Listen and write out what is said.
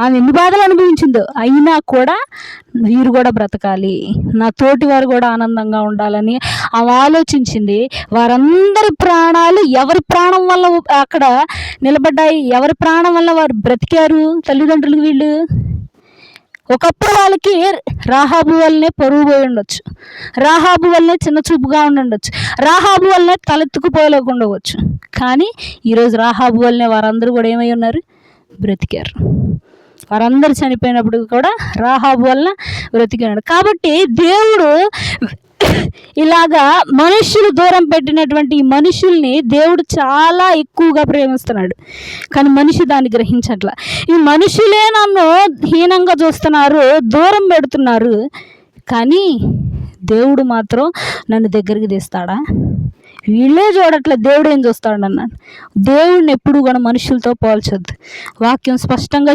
ఆమె ఎన్ని బాధలు అనుభవించిందో, అయినా కూడా వీరు కూడా బ్రతకాలి, నా తోటి వారు కూడా ఆనందంగా ఉండాలని ఆమె ఆలోచించింది. వారందరి ప్రాణాలు ఎవరి ప్రాణం వల్ల అక్కడ నిలబడ్డాయి, ఎవరి ప్రాణం వల్ల వారు బ్రతికారు తల్లిదండ్రులు వీళ్ళు? ఒకప్పుడు వాళ్ళకి రాహాబు వల్లనే పరువు పోయి ఉండొచ్చు, రాహాబు వల్లనే చిన్న చూపుగా ఉండొచ్చు, రాహాబు వల్లనే తలెత్తుకుపోలేకుండవచ్చు. కానీ ఈరోజు రాహాబు వల్లనే వారందరూ కూడా ఏమై ఉన్నారు? బ్రతికారు. వారందరూ చనిపోయినప్పుడు కూడా రాహాబు వల్ల బ్రతికినాడు. కాబట్టి దేవుడు ఇలాగా మనుష్యులు దూరం పెట్టినటువంటి ఈ మనుషుల్ని దేవుడు చాలా ఎక్కువగా ప్రేమిస్తున్నాడు. కానీ మనిషి దాన్ని గ్రహించట్ల. ఈ మనుషులే నన్ను హీనంగా చూస్తున్నారు, దూరం పెడుతున్నారు, కానీ దేవుడు మాత్రం నన్ను దగ్గరికి తీస్తాడా? వీళ్ళే చూడట్లేదు, దేవుడు ఏం చూస్తాడు అన్నాడు. దేవుడిని ఎప్పుడు కూడా మనుషులతో పోల్చొద్దు. వాక్యం స్పష్టంగా